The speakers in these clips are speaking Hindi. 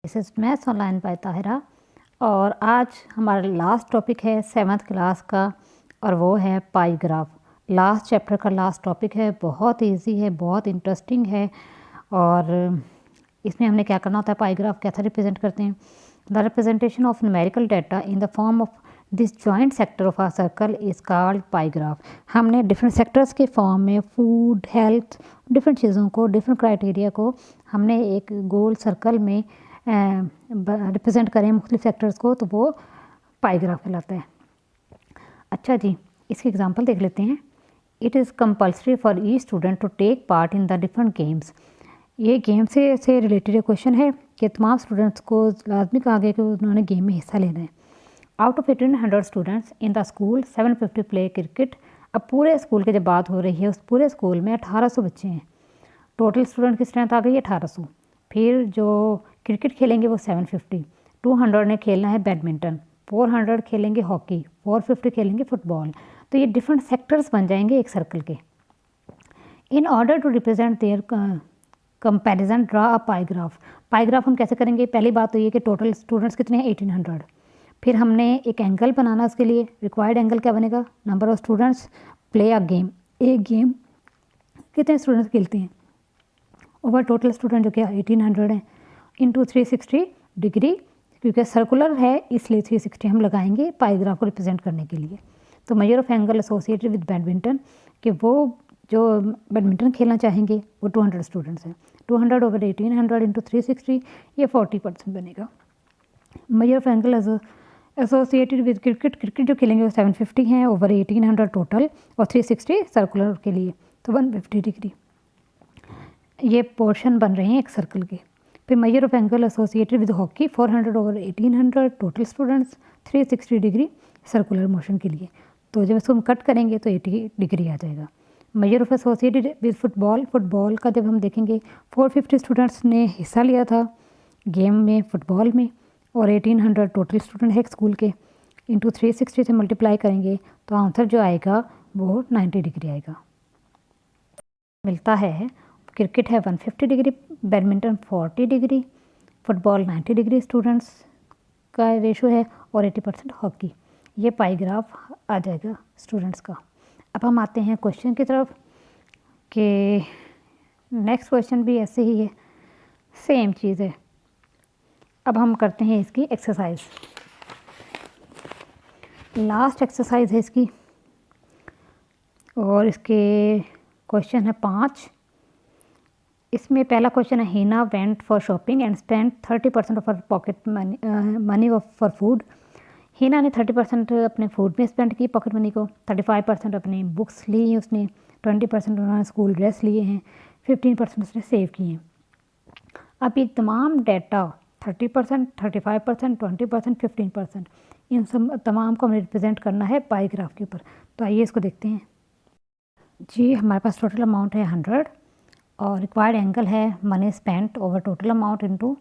This is maths online by Tahira. और आज हमारा लास्ट टॉपिक है 7th क्लास का और वो है पाई ग्राफ। लास्ट चैप्टर का लास्ट टॉपिक है, बहुत इजी है, बहुत इंटरेस्टिंग है। और इसमें हमने क्या करना होता है, पाई ग्राफ कैसे रिप्रेजेंट करते हैं। The representation of numerical data in the form of disjoint sector of a circle is called pie graph. हमने डिफरेंट सेक्टर्स के फॉर्म में फूड, हेल्थ, डिफरेंट चीज़ों को, डिफरेंट क्राइटेरिया को हमने एक गोल सर्कल में रिप्रेजेंट करें मुख्तलिफ सेक्टर्स को, तो वो पाई ग्राफ कहलाता है। अच्छा जी, इसकी एग्जांपल देख लेते हैं। It is compulsory for each student to take part in the different games. ये गेम से रिलेटेड क्वेश्चन है कि तमाम स्टूडेंट्स को लाजमी कहा गया कि उन्होंने गेम में हिस्सा लेना है। Out of 1800 students in the school 750 play cricket. अब पूरे स्कूल की जब बात हो रही है, उस पूरे स्कूल में 1800 बच्चे हैं। टोटल स्टूडेंट की स्ट्रेंथ आ गई है 1800। फिर जो क्रिकेट खेलेंगे वो 750, 200 ने खेलना है बैडमिंटन, 400 खेलेंगे हॉकी, 450 खेलेंगे फुटबॉल। तो ये डिफरेंट सेक्टर्स बन जाएंगे एक सर्कल के। In order to represent their comparison draw a pie graph. Pie graph हम कैसे करेंगे? पहली बात तो ये कि टोटल स्टूडेंट्स कितने हैं, 1800। फिर हमने एक एंगल बनाना, उसके लिए रिक्वायर्ड एंगल क्या बनेगा, number of students play a game. एक गेम कितने स्टूडेंट्स खेलते हैं, ओवर टोटल स्टूडेंट जो कि 1800 है, इंटू 360 डिग्री, क्योंकि सर्कुलर है इसलिए 360 हम लगाएंगे पाई ग्राफ को रिप्रेजेंट करने के लिए। तो measure of angle associated with badminton, कि वो जो बैडमिंटन खेलना चाहेंगे वो 200 स्टूडेंट्स हैं। 200 ओवर 1800 इंटू 360, ये 40% बनेगा। Measure of angle associated with cricket, cricket जो खेलेंगे वो 750 हैं ओवर 1800 टोटल, और 360 सर्कुलर के लिए, तो 150 डिग्री। ये पोर्शन बन रहे हैं एक सर्कल के। फिर measure of angle associated with hockey 400 over 1800 total students, 360 degree circular motion के लिए। तो जब इसको हम कट करेंगे तो 80 डिग्री आ जाएगा। Measure of associated with football, football का जब हम देखेंगे 450 स्टूडेंट्स ने हिस्सा लिया था गेम में, फुटबॉल में, और 1800 टोटल स्टूडेंट है स्कूल के, इंटू 360 से मल्टीप्लाई करेंगे तो आंसर जो आएगा वो 90 डिग्री आएगा। मिलता है क्रिकेट है 150 degree, badminton 40 degree, football 90 degree students का रेशो है, और 80% हॉकी। ये पाई ग्राफ आ जाएगा स्टूडेंट्स का। अब हम आते हैं क्वेश्चन की तरफ, कि नेक्स्ट क्वेश्चन भी ऐसे ही है, सेम चीज़ है। अब हम करते हैं इसकी एक्सरसाइज। लास्ट एक्सरसाइज है इसकी, और इसके क्वेश्चन है 5। इसमें पहला क्वेश्चन है, Heena went for shopping and spend 30% of her pocket money for food. Heena ने 30% अपने फूड में स्पेंड की पॉकेट मनी को, 35% अपनी बुक्स ली हैं उसने, 20% उन्होंने स्कूल ड्रेस लिए हैं, 15% उसने सेव किए हैं। अब ये तमाम डाटा 30%, 35%, 20%, 15%, इन सब तमाम को हमें रिप्रेजेंट करना है पाई ग्राफ के ऊपर। तो आइए इसको देखते हैं जी। हमारे पास टोटल अमाउंट है 100, और रिक्वायर्ड एंगल है money spent over total amount into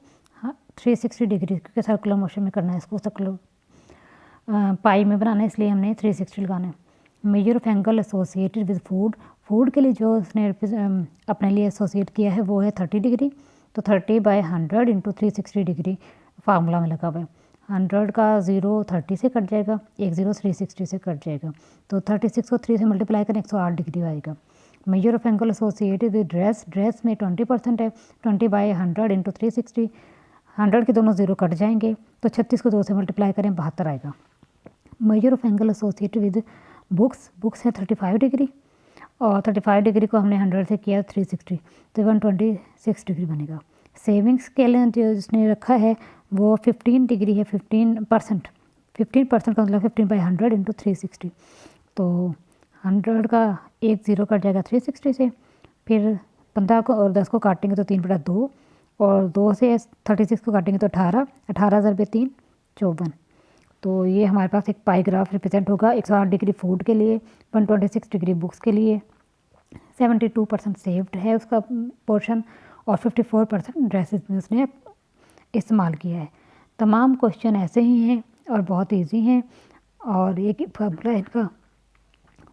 360 degree, क्योंकि सर्कुलर मोशन में करना है इसको, सर्कुलर पाई में बनाना है, इसलिए हमने 360 लगाना है। Measure of angle associated with food, food के लिए जो उसने अपने लिए एसोसिएट किया है वो है 30 डिग्री, तो 30/100 इंटू 360 डिग्री फार्मूला में लगा हुआ है। 100 का 0 30 से कट जाएगा, एक 0 360 से कट जाएगा, तो 36 को 3 से मल्टीप्लाई करें 108 डिग्री आएगा। Measure of angle associated with dress, dress में 20% है, 20/100 इंटू 360, 100 के दोनों 0 कट जाएंगे, तो 36 को 2 से मल्टीप्लाई करें 72 आएगा। Measure of angle associated with books, books है 35 डिग्री, और 35 डिग्री को हमने 100 से किया 360, तो 126 डिग्री बनेगा। सेविंग्स के लिए जो जिसने रखा है वो 15 डिग्री है, 15% का मतलब 15/100 इंटू 360, तो 100 का एक 0 कट जाएगा 360 से, फिर 15 को और 10 को काटेंगे तो 3/2, और 2 से 36 को काटेंगे तो 18, 18 × 3 54। तो ये हमारे पास एक पाई ग्राफ रिप्रेजेंट होगा। 108 डिग्री फूड के लिए, 126 डिग्री बुक्स के लिए, 72% सेव्ड है उसका पोर्शन, और 54% ड्रेसेस में उसने इस्तेमाल किया है। तमाम क्वेश्चन ऐसे ही हैं और बहुत इजी हैं, और एक ही फार्मूला है इनका।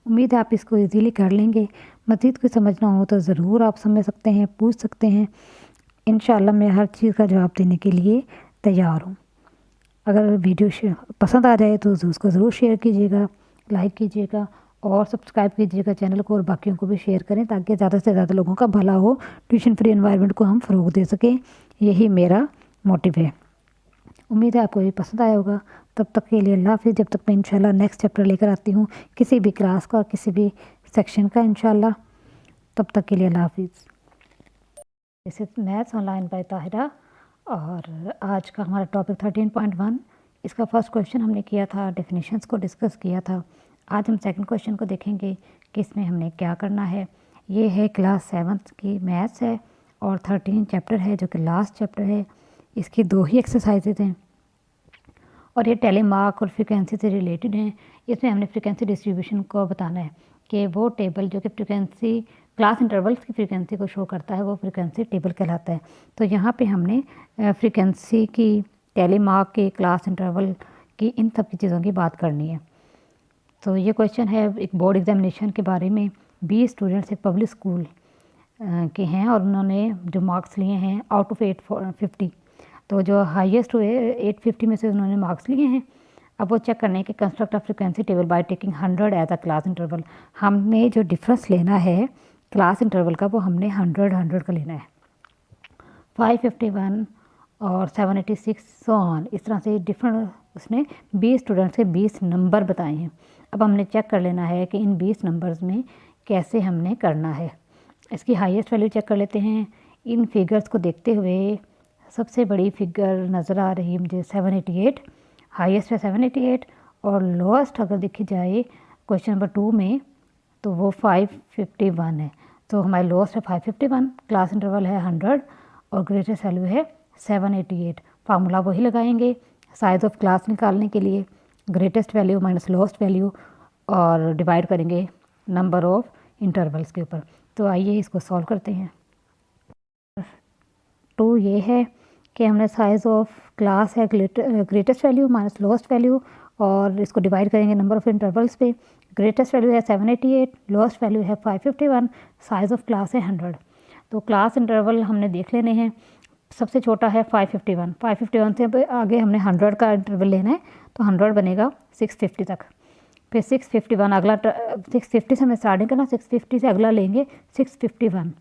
उम्मीद है आप इसको इजीली कर लेंगे। मज़ीद कुछ समझना हो तो ज़रूर आप समझ सकते हैं, पूछ सकते हैं। इंशाल्लाह मैं हर चीज़ का जवाब देने के लिए तैयार हूँ। अगर वीडियो पसंद आ जाए तो उसको ज़रूर शेयर कीजिएगा, लाइक कीजिएगा और सब्सक्राइब कीजिएगा चैनल को, और बाकियों को भी शेयर करें ताकि ज़्यादा से ज़्यादा लोगों का भला हो, ट्यूशन फ्री एनवायरनमेंट को हम फ़रोग़ दे सकें। यही मेरा मोटिव है। उम्मीद है आपको ये पसंद आया होगा। तब तक के लिए अल्लाह हाफ़िज़। जब तक मैं इंशाल्लाह नेक्स्ट चैप्टर लेकर आती हूँ किसी भी क्लास का, किसी भी सेक्शन का इंशाल्लाह। तब तक के लिए अल्लाह हाफ़िज़। जैसे मैथ्स ऑनलाइन बाय ताहिरा, और आज का हमारा टॉपिक 13.1। इसका फर्स्ट क्वेश्चन हमने किया था, डेफिनेशंस को डिस्कस किया था। आज हम सेकंड क्वेश्चन को देखेंगे कि इसमें हमने क्या करना है। ये है क्लास 7 की मैथ्स है और 13 चैप्टर है जो कि लास्ट चैप्टर है। इसकी 2 ही एक्सरसाइजेज हैं और ये टेलीमार्क और फ्रीक्वेंसी से रिलेटेड हैं। इसमें हमने फ्रीक्वेंसी डिस्ट्रीब्यूशन को बताना है कि वो टेबल जो कि फ्रीक्वेंसी क्लास इंटरवल्स की फ्रीक्वेंसी को शो करता है वो फ्रीक्वेंसी टेबल कहलाता है। तो यहाँ पे हमने फ्रीक्वेंसी की, टेलीमार्क की, क्लास इंटरवल की, इन सब की चीज़ों की बात करनी है। तो ये क्वेश्चन है एक बोर्ड एग्जामिनेशन के बारे में। 20 स्टूडेंट्स एक पब्लिक स्कूल के हैं और उन्होंने जो मार्क्स लिए हैं आउट ऑफ 850, तो जो हाईएस्ट हुए 850 में से उन्होंने मार्क्स लिए हैं। अब वो चेक करने के construct of frequency table by taking 100 as a class interval. हमने जो डिफरेंस लेना है क्लास इंटरवल का वो हमने 100 का लेना है। 551 और 786 सो ऑन, इस तरह से डिफरेंट उसने 20 स्टूडेंट्स के 20 नंबर बताए हैं। अब हमने चेक कर लेना है कि इन 20 नंबर्स में कैसे हमने करना है। इसकी हाईएस्ट वैल्यू चेक कर लेते हैं। इन फिगर्स को देखते हुए सबसे बड़ी फिगर नज़र आ रही है मुझे 788, हाईएस्ट है 788 और लोएस्ट अगर देखी जाए क्वेश्चन नंबर 2 में तो वो 551 है। तो हमारी लोएस्ट है 551, क्लास इंटरवल है 100 और ग्रेटेस्ट वैल्यू है 788। फार्मूला वही लगाएंगे साइज़ ऑफ क्लास निकालने के लिए, greatest value minus lowest value, और डिवाइड करेंगे नंबर ऑफ इंटरवल्स के ऊपर। तो आइए इसको सॉल्व करते हैं। 2 ये है कि हमने साइज़ ऑफ क्लास है greatest value minus lowest value, और इसको डिवाइड करेंगे नंबर ऑफ इंटरवल्स पे। ग्रेटेस्ट वैल्यू है 788, लोएस्ट वैल्यू है 551, साइज़ ऑफ क्लास है 100। तो क्लास इंटरवल हमने देख लेने हैं। सबसे छोटा है 551, 551 से आगे हमने 100 का इंटरवल लेना है, तो 100 बनेगा 650 तक। फिर 651 अगला 650 से हमें स्टार्टिंग करना, 650 से अगला लेंगे 651,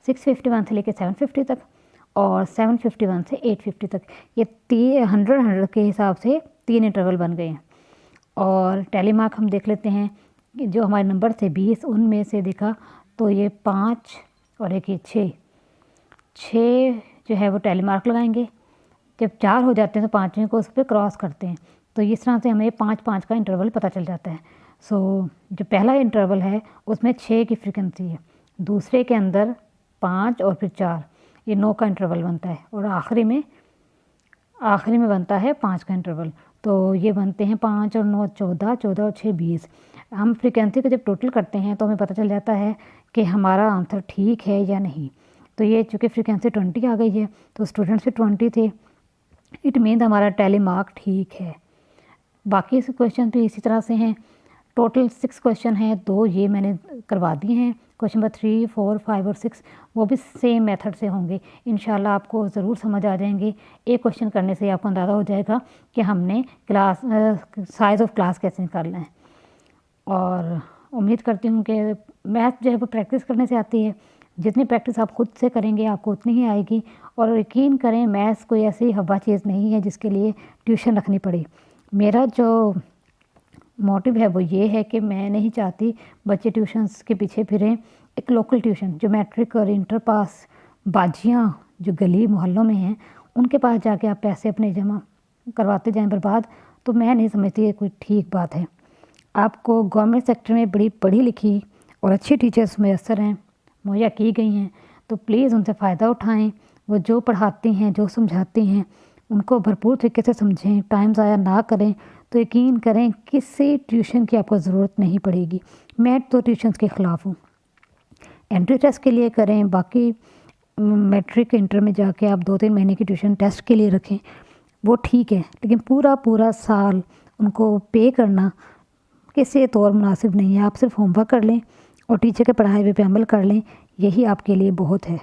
651 से लेके 750 तक और 751 से 850 तक। ये 100 के हिसाब से 3 इंटरवल बन गए हैं। और टेलीमार्क हम देख लेते हैं कि जो हमारे नंबर थे 20, उनमें से देखा तो ये 5 और एक ये 6 जो है वो टेलीमार्क लगाएंगे। जब 4 हो जाते हैं तो 5वें को उस पर क्रॉस करते हैं, तो इस तरह से हमें 5-5 का इंटरवल पता चल जाता है। सो जो पहला इंटरवल है उसमें 6 की फ्रीक्वेंसी है, दूसरे के अंदर 5 और फिर 4, ये 9 का इंटरवल बनता है, और आखिरी में बनता है 5 का इंटरवल। तो ये बनते हैं 5 और 9 14, 14 और 6 20। हम फ्रीक्वेंसी को जब टोटल करते हैं तो हमें पता चल जाता है कि हमारा आंसर ठीक है या नहीं। तो ये चूँकि फ्रीक्वेंसी 20 आ गई है तो स्टूडेंट्स भी 20 थे, इट मीन हमारा टेलीमार्क ठीक है। बाकी क्वेश्चन भी इसी तरह से हैं। टोटल 6 क्वेश्चन हैं, 2 ये मैंने करवा दिए हैं। क्वेश्चन नंबर 3, 4, 5 और 6 वो भी सेम मेथड से होंगे। इंशाल्लाह आपको ज़रूर समझ आ जाएंगे। एक क्वेश्चन करने से आपको अंदाज़ा हो जाएगा कि हमने क्लास साइज़ ऑफ क्लास कैसे निकालना है। और उम्मीद करती हूँ कि मैथ जो है वो प्रैक्टिस करने से आती है। जितनी प्रैक्टिस आप खुद से करेंगे आपको उतनी ही आएगी। और यकीन करें मैथ्स कोई ऐसी हवा चीज़ नहीं है जिसके लिए ट्यूशन रखनी पड़े। मेरा जो मोटिव है वो ये है कि मैं नहीं चाहती बच्चे ट्यूशन्स के पीछे फिरें। एक लोकल ट्यूशन जो मैट्रिक और इंटर पास बाजियाँ जो गली मोहल्लों में हैं उनके पास जाके आप पैसे अपने जमा करवाते जाएं बर्बाद, तो मैं नहीं समझती ये कोई ठीक बात है। आपको गवर्नमेंट सेक्टर में बड़ी पढ़ी लिखी और अच्छी टीचर्स मैसर हैं, मुहैया की गई हैं, तो प्लीज़ उनसे फ़ायदा उठाएं। वो जो पढ़ाती हैं, जो समझाती हैं, उनको भरपूर तरीके से समझें, टाइम ज़ाया ना करें। तो यकीन करें किसी ट्यूशन की आपको ज़रूरत नहीं पड़ेगी। मैं तो ट्यूशन्स के ख़िलाफ़ हूँ। एंट्री टेस्ट के लिए करें, बाकी मैट्रिक इंटर में जाके आप 2-3 महीने की ट्यूशन टेस्ट के लिए रखें, वो ठीक है, लेकिन पूरा साल उनको पे करना किसी तौर मुनासिब नहीं है। आप सिर्फ होमवर्क कर लें और टीचर के पढ़ाए हुए पे अमल कर लें, यही आपके लिए बहुत है।